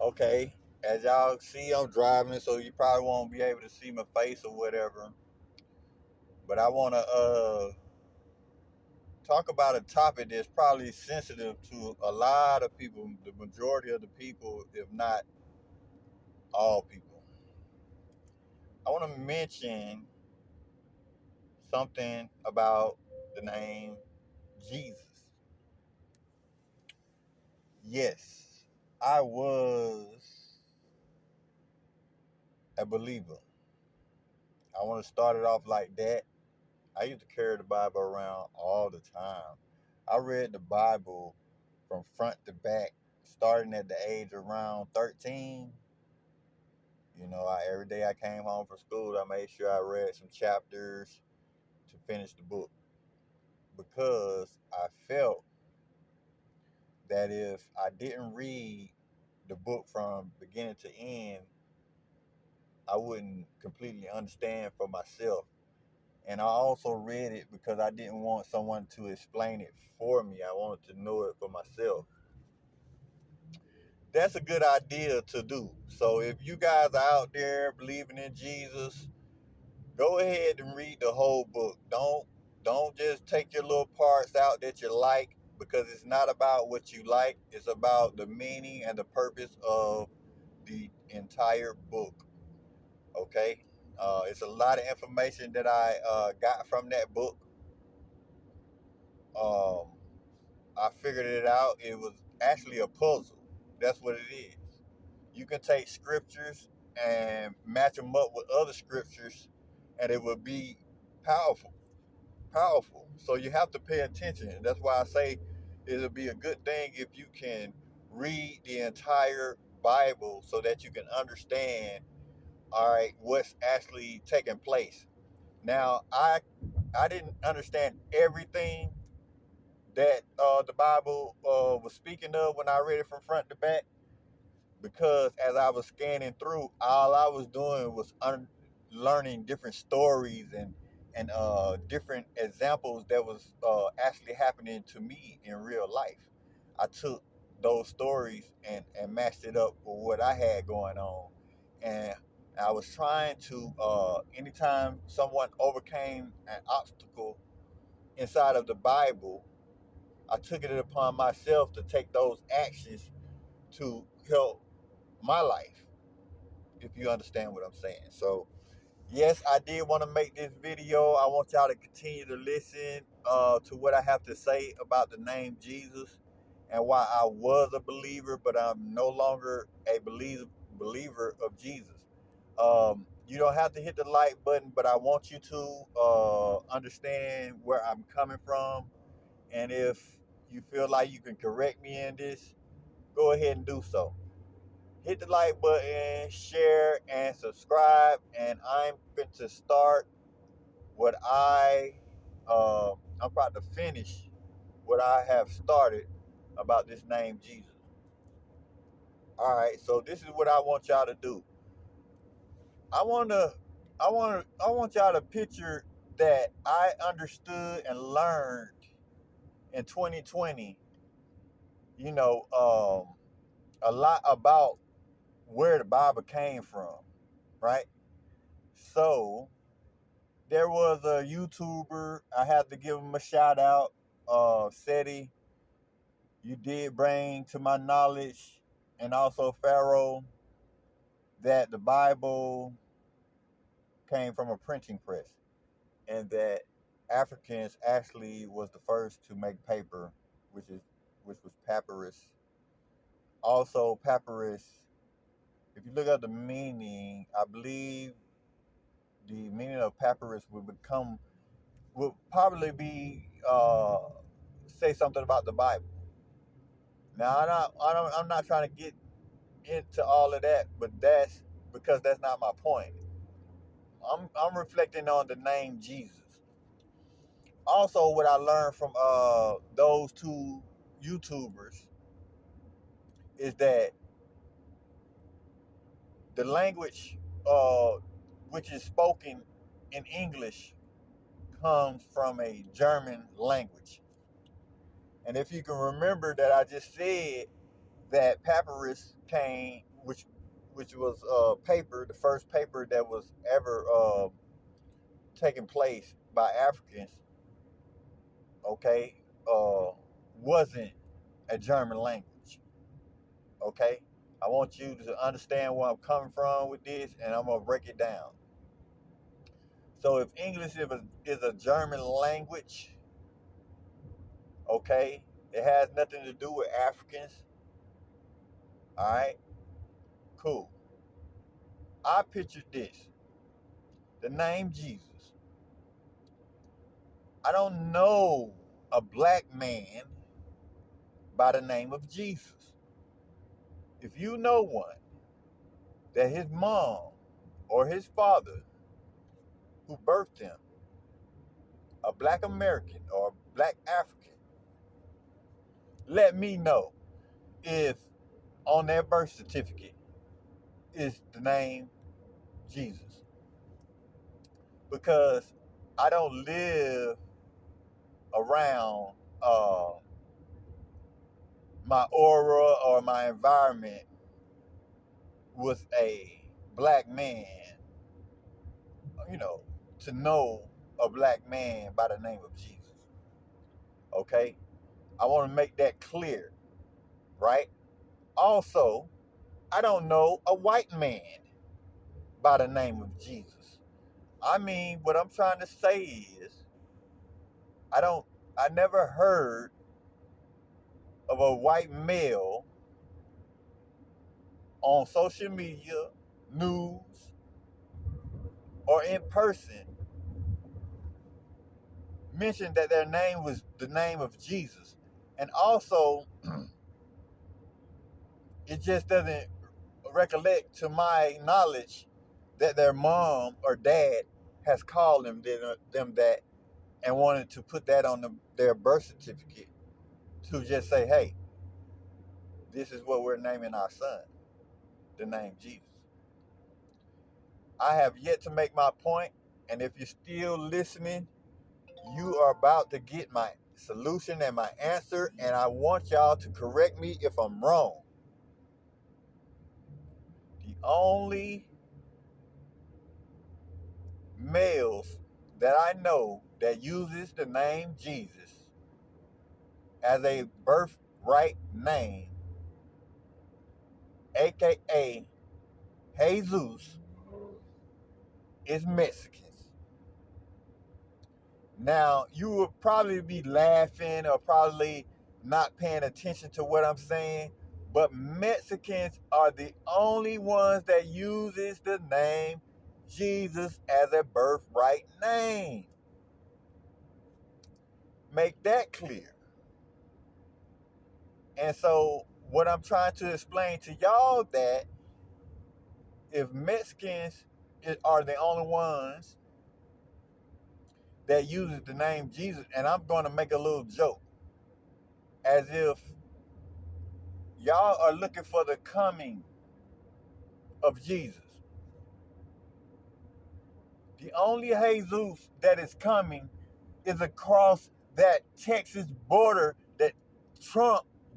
Okay, as y'all see, I'm driving, so you probably won't be able to see my face or whatever. But I want to talk about a topic that's probably sensitive to a lot of people, the majority of the people, if not all people. I want to mention something about the name Jesus. Yes, I was a believer. I want to start it off like that. I used to carry the Bible around all the time. I read the Bible from front to back, starting at the age around 13. Every day I came home from school, I made sure I read some chapters to finish the book because I felt that if I didn't read the book from beginning to end, I wouldn't completely understand for myself. And I also read it because I didn't want someone to explain it for me. I wanted to know it for myself. That's a good idea to do. So if you guys are out there believing in Jesus, go ahead and read the whole book. Don't just take your little parts out that you like, because it's not about what you like. It's about the meaning and the purpose of the entire book. Okay, it's a lot of information that I got from that book. Um, I figured it out. It was actually a puzzle. That's what it is. You can take scriptures and match them up with other scriptures, and it will be powerful. Powerful. So you have to pay attention. That's why I say it'll be a good thing if you can read the entire Bible so that you can understand, all right, what's actually taking place. Now, I didn't understand everything that the Bible was speaking of when I read it from front to back, because as I was scanning through, all I was doing was learning different stories and different examples that was actually happening to me in real life. I took those stories and matched it up with what I had going on, and I was trying to anytime someone overcame an obstacle inside of the Bible, I took it upon myself to take those actions to help my life, if you understand what I'm saying. So, yes, I did want to make this video. I want y'all to continue to listen to what I have to say about the name Jesus and why I was a believer, but I'm no longer a believer of Jesus. You don't have to hit the like button, but I want you to understand where I'm coming from. And if you feel like you can correct me in this, go ahead and do so. Hit the like button, share, and subscribe. And I'm going to start what I'm about to finish what I have started about this name Jesus. All right, so this is what I want y'all to do. I want to, I want y'all to picture that I understood and learned in 2020. You know, a lot about where the Bible came from, right? So there was a YouTuber. I had to give him a shout out. SETI, you did bring to my knowledge, and also Pharaoh, that the Bible came from a printing press, and that Africans actually was the first to make paper, which was papyrus. Also, papyrus. If you look at the meaning, I believe the meaning of papyrus would probably be say something about the Bible. Now I'm not trying to get into all of that, but that's because that's not my point. I'm reflecting on the name Jesus. Also, what I learned from those two YouTubers is that the language which is spoken in English comes from a German language. And if you can remember that I just said that papyrus which was paper, the first paper that was ever taken place by Africans, okay, wasn't a German language. Okay, I want you to understand where I'm coming from with this, and I'm gonna break it down. So, if English is a German language, okay, it has nothing to do with Africans. All right, cool. I pictured this: the name Jesus. I don't know a black man by the name of Jesus. If you know one, that his mom or his father who birthed him, a black American or a black African, let me know if on their birth certificate is the name Jesus. Because I don't live around my aura or my environment with a black man, you know, to know a black man by the name of Jesus. Okay? I want to make that clear, right? Also, I don't know a white man by the name of Jesus. I mean, what I'm trying to say is, I never heard of a white male on social media, news, or in person mention that their name was the name of Jesus. And also, it just doesn't recollect to my knowledge that their mom or dad has called them that and wanted to put that on their birth certificate to just say, hey, this is what we're naming our son, the name Jesus. I have yet to make my point, and if you're still listening, you are about to get my solution and my answer, and I want y'all to correct me if I'm wrong. The only males that I know that uses the name Jesus as a birthright name, aka Jesus, is Mexicans. Now, you will probably be laughing or probably not paying attention to what I'm saying, but Mexicans are the only ones that uses the name Jesus as a birthright name. Make that clear. And so what I'm trying to explain to y'all that if Mexicans are the only ones that uses the name Jesus, and I'm going to make a little joke, as if y'all are looking for the coming of Jesus. The only Jesus that is coming is across that Texas border that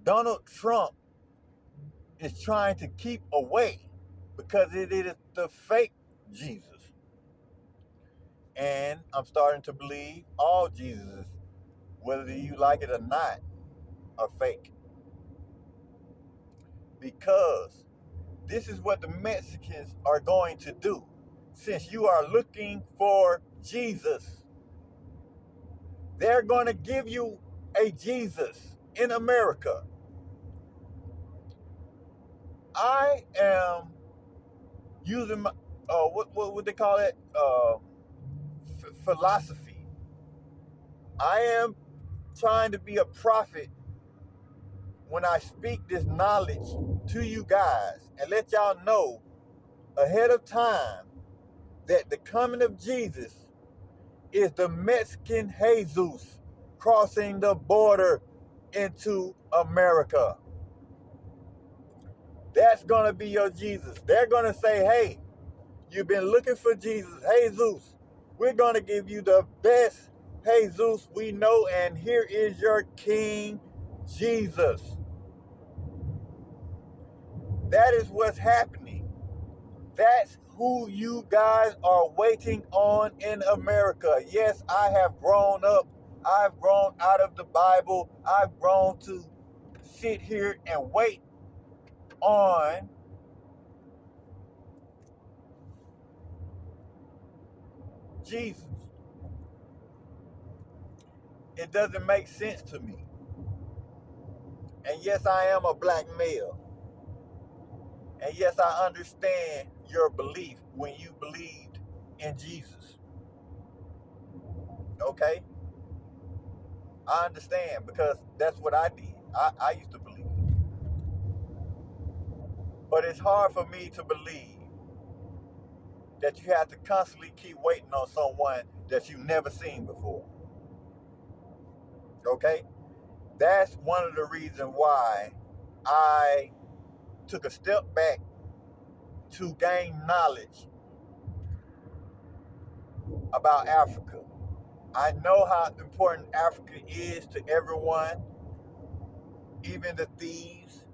Donald Trump, is trying to keep away because it is the fake Jesus. And I'm starting to believe all Jesuses, whether you like it or not, are fake. Because this is what the Mexicans are going to do. Since you are looking for Jesus, they're going to give you a Jesus in America. I am using my, what would they call it? Philosophy. I am trying to be a prophet when I speak this knowledge to you guys and let y'all know ahead of time that the coming of Jesus is the Mexican Jesus crossing the border into America. That's going to be your Jesus. They're going to say, hey, you've been looking for Jesus, Jesus. We're going to give you the best Jesus we know, and here is your King Jesus. That is what's happening. That's who you guys are waiting on in America. Yes, I have grown up. I've grown out of the Bible. I've grown to sit here and wait on Jesus. It doesn't make sense to me. And yes, I am a black male. And yes, I understand your belief when you believed in Jesus. Okay? I understand because that's what I did. I used to believe. But it's hard for me to believe that you have to constantly keep waiting on someone that you've never seen before. Okay? That's one of the reasons why I took a step back to gain knowledge about Africa. I know how important Africa is to everyone, even the thieves.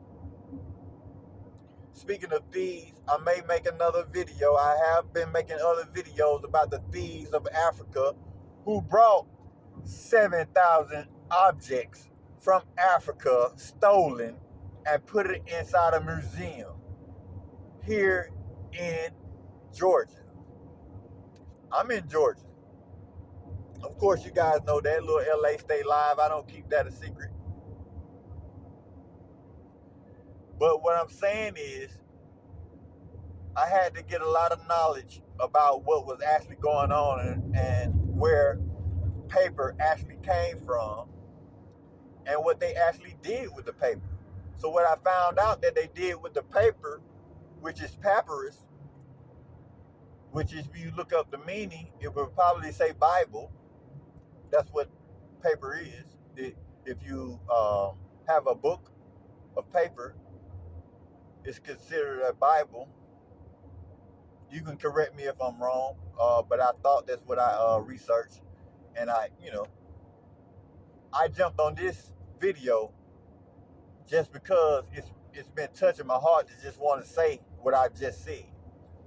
Speaking of thieves, I may make another video. I have been making other videos about the thieves of Africa who brought 7,000 objects from Africa stolen and put it inside a museum here in Georgia. I'm in Georgia. Of course, you guys know that little LA State Live. I don't keep that a secret. But what I'm saying is, I had to get a lot of knowledge about what was actually going on and where paper actually came from and what they actually did with the paper. So what I found out that they did with the paper, which is papyrus, which is, if you look up the meaning, it would probably say Bible. That's what paper is. If you have a book of paper, it's considered a Bible. You can correct me if I'm wrong, but I thought that's what I researched, and I jumped on this video just because it's been touching my heart to just want to say what I just said,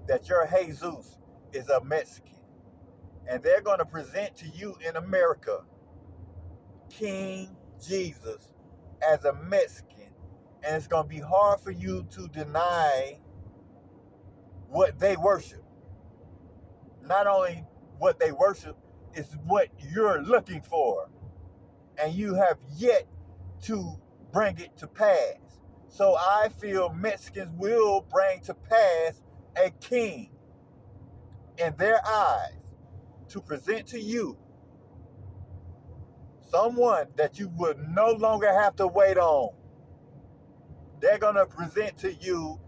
that your Jesus is a Mexican, and they're going to present to you in America King Jesus as a Mexican, and it's going to be hard for you to deny what they worship. Not only what they worship, is what you're looking for, and you have yet to bring it to pass. So I feel Mexicans will bring to pass a king in their eyes to present to you someone that you would no longer have to wait on. They're going to present to you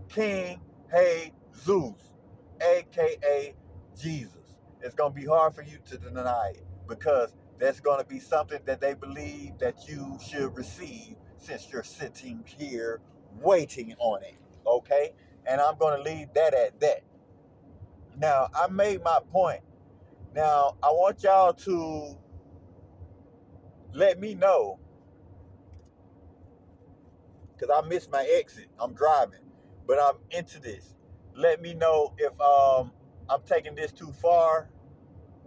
King Jesus, aka Jesus. It's going to be hard for you to deny it because that's going to be something that they believe that you should receive since you're sitting here waiting on it. Okay? And I'm going to leave that at that. Now, I made my point. Now, I want y'all to let me know because I missed my exit. I'm driving, but I'm into this. Let me know if I'm taking this too far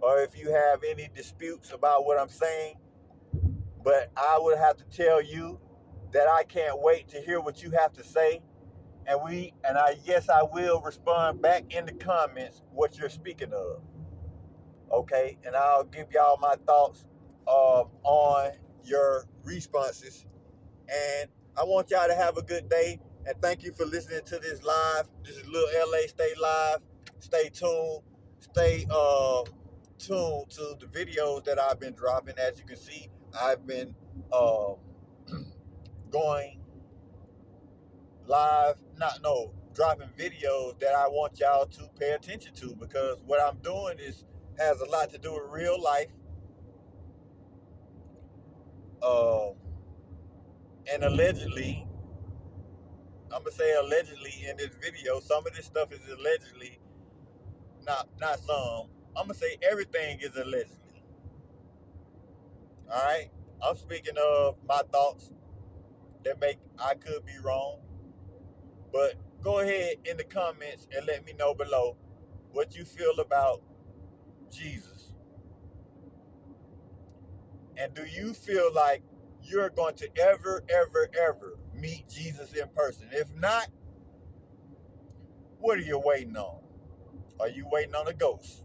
or if you have any disputes about what I'm saying. But I would have to tell you that I can't wait to hear what you have to say. And I yes, I will respond back in the comments what you're speaking of. Okay, and I'll give y'all my thoughts on your responses. And I want y'all to have a good day. And thank you for listening to this live. This is Lil LA Stay Live. Stay tuned. Stay tuned to the videos that I've been dropping. As you can see, I've been uh, going live, dropping videos that I want y'all to pay attention to because what I'm doing has a lot to do with real life. Um, and allegedly, I'm gonna say allegedly in this video, some of this stuff is allegedly, not some. I'm gonna say everything is allegedly. All right, I'm speaking of my thoughts that I could be wrong, But go ahead in the comments and let me know below what you feel about Jesus. And do you feel like you're going to ever meet Jesus in person? If not, what are you waiting on? Are you waiting on a ghost?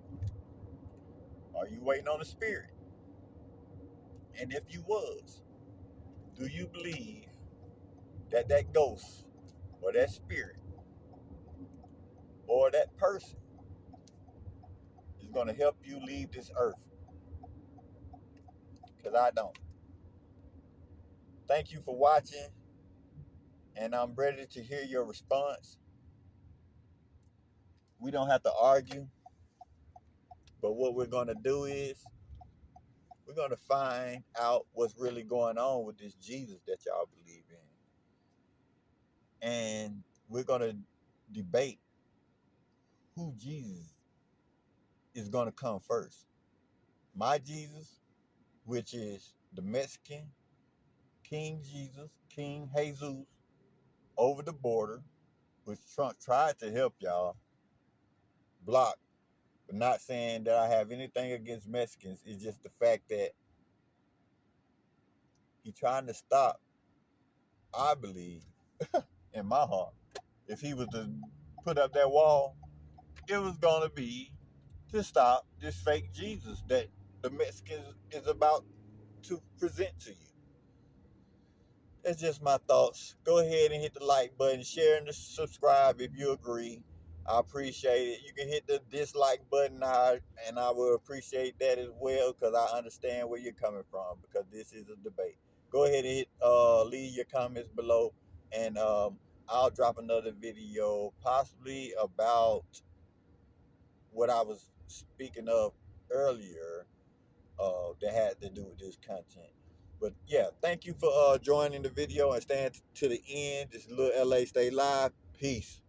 Are you waiting on a spirit? And if you was, do you believe that that ghost or that spirit or that person is going to help you leave this earth? Because I don't. Thank you for watching, and I'm ready to hear your response. We don't have to argue, but what we're going to do is we're going to find out what's really going on with this Jesus that y'all believe in. And we're going to debate who Jesus is going to come first. My Jesus, which is the Mexican King Jesus, King Jesus, over the border, which Trump tried to help y'all block, but not saying that I have anything against Mexicans. It's just the fact that he's trying to stop, I believe, in my heart. If he was to put up that wall, it was going to be to stop this fake Jesus that the Mexicans is about to present to you. That's just my thoughts. Go ahead and hit the like button, share and subscribe if you agree. I appreciate it. You can hit the dislike button, and I will appreciate that as well because I understand where you're coming from because this is a debate. Go ahead and leave your comments below, and I'll drop another video possibly about what I was speaking of earlier that had to do with this content. But yeah, thank you for joining the video and staying to the end. This is Lil LA Stay Live. Peace.